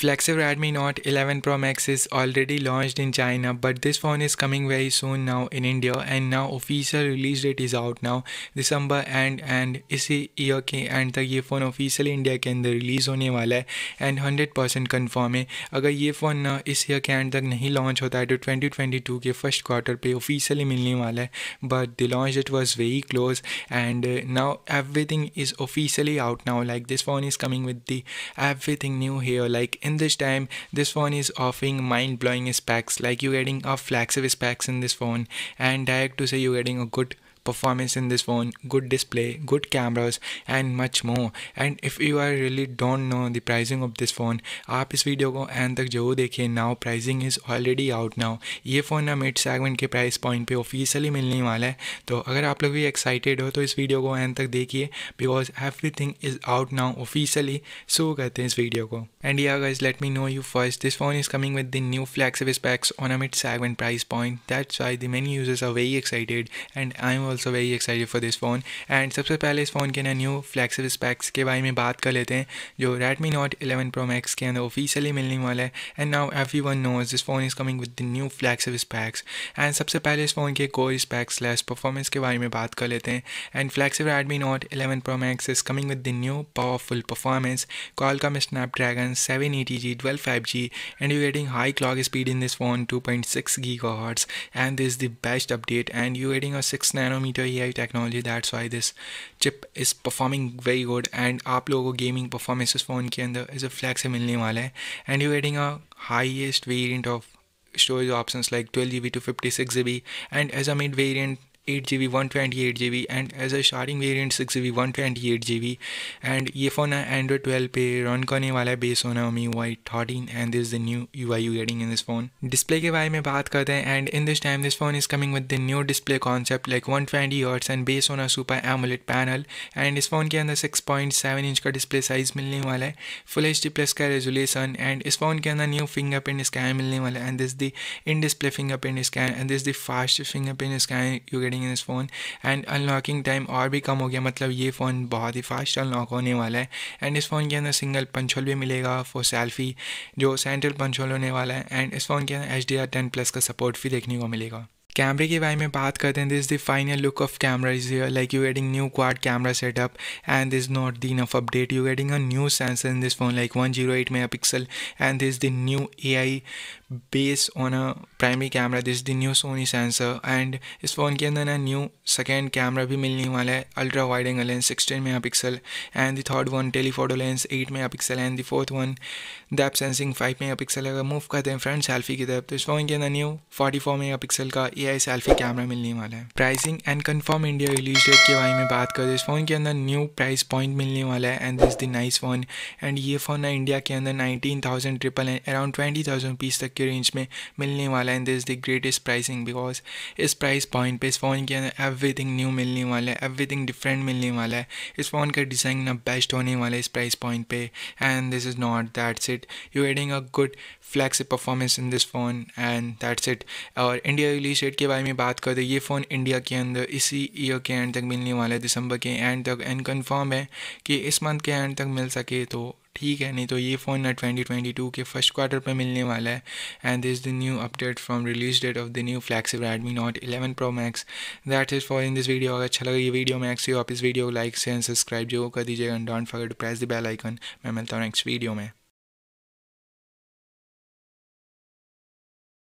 Flagship Redmi Note 11 Pro Max is already launched in China, but this phone is coming very soon now in India, and now official release date is out now December and इसी year के and तक ये phone officially India के अंदर release होने वाला है and 100% confirm है। अगर ये फ़ोन ना इस ईयर के एंड तक नहीं लॉन्च होता है तो 2022 के फर्स्ट क्वार्टर पे ऑफिशियली मिलने वाला है, but the launch date was very close and now everything is officially out now. Like this phone is coming with the everything new here. Like in this time this phone is offering mind-blowing specs, like you getting a flagship specs in this phone, and direct to say you getting a good performance in this phone, good display, good cameras and much more. And if you are really don't know the pricing of this phone, आप इस video को end तक जरूर देखिए। Now pricing is already out now. ये phone ना mid segment के price point पे ऑफिशियली मिलने वाला है, तो अगर आप लोग भी एक्साइटेड हो तो इस वीडियो को एंड तक देखिए because everything is out now officially. So करते हैं इस वीडियो को। And yeah guys let me know you first, this phone is coming with the new flagship specs on a mid segment price point. That's why the many users are very excited and I'm also very excited for this phone. And सबसे पहले इस phone के ना new flagship specs के बारे में बात कर लेते हैं जो Redmi Note 11 Pro Max के अंदर ऑफिशियली मिलने वाला है। And now everyone knows this phone is coming with the new flagship specs. And सबसे पहले इस फ़ोन के कोर स्पेक्स स्लैश परफॉर्मेंस के बारे में बात कर लेते हैं। And flagship Redmi Note 11 Pro Max is coming with the new powerful performance Qualcomm Snapdragon 780G 12.5G, and you're getting high clock speed in this phone 2.6 GHz, and this is the best update, and you're getting a 6 nanometer AI technology. That's why this chip is performing very good, and आप लोगों को gaming performance इस phone के अंदर as a flag से मिलने वाला है। And you getting a highest variant of storage options like 12 GB to 56 GB, and as a mid variant 8 GB 128 GB, and as a starting variant 6 GB 128 GB। and ये phone Android 12 पे run करने वाला है base on MIUI 13, and this the new UI you getting in this phone. Display के बारे में बात करते हैं, and in this time this phone is coming with the new display concept like 120 Hz and base on super AMOLED panel. And इस phone के अंदर 6.7 inch का डिस्प्ले साइज़ मिलने वाला है, फुल HD प्लस का रेजोल्यूशन, एंड इस phone के अंदर न्यू फिंगरप्रिंट स्कैन मिलने वाला है, and this the in display fingerprint scan, and this the fast fingerprint scan you getting in this phone. And unlocking time और भी कम हो गया, मतलब ये फ़ोन बहुत ही फास्ट अनलॉक होने वाला है। एंड इस फ़ोन के अंदर सिंगल पंच होल भी मिलेगा फॉर सेल्फी, जो सेंट्रल पंच होल होने वाला है। एंड इस फ़ोन के अंदर HDR10+ का सपोर्ट भी देखने को मिलेगा। कैमरे के बारे में बात करते हैं, this the final look of camera is here, like you getting new quad camera setup, and this not the enough update, you getting a new sensor in this phone like 108 megapixel, and this the new AI base on a primary camera, this the new Sony sensor. And इस phone के अंदर ना new second camera भी मिलने वाला है, ultra wide angle lens 16 megapixel, and the third one telephoto lens 8 megapixel, and the fourth one depth sensing 5 megapixel. अगर move करते हैं फ्रंट सेल्फी की तरफ तो इस फ़ोन के अंदर न्यू 44 मेगापिक्सल का AI सेल्फी कैमरा मिलने वाला है। Pricing and confirm India release date के बारे में बात करें, इस फ़ोन के अंदर न्यू प्राइस पॉइंट मिलने वाला है, and this the nice phone. And ये फ़ोन ना इंडिया के अंदर 19,000 ट्रिपल एंड अराउंड 20,000 रुपीज़ तक के रेंज में मिलने वाला है, and this the greatest pricing because इस प्राइस पॉइंट पे इस फ़ोन के अंदर एवरीथिंग न्यू मिलने वाला है, एवरीथिंग डिफरेंट मिलने वाला है। इस फ़ोन का डिज़ाइन ना बेस्ट होने वाला है इस प्राइस पॉइंट पे, and this is not that's it, you getting a good flagship performance in this phone, and that's it. और इंडिया रिलीज डेट के बारे में बात करते हैं, ये फ़ोन इंडिया के अंदर इसी ईयर के एंड तक मिलने वाला है, दिसंबर के एंड तक, एंड कन्फर्म है कि इस मंथ के एंड तक मिल सके तो ठीक है, नहीं तो ये फ़ोन ना 2022 के फर्स्ट क्वार्टर पे मिलने वाला है। And this the new update from release date of the new flagship Redmi Note 11 Pro Max। That is for in this video. अगर अच्छा लगा ये वीडियो मैक्स हो आप इस वीडियो को लाइक शेयर एंड सब्सक्राइब जरूर कर दीजिएगा, and don't forget to press the bell icon. मैं मिलता हूँ नेक्स्ट वीडियो में।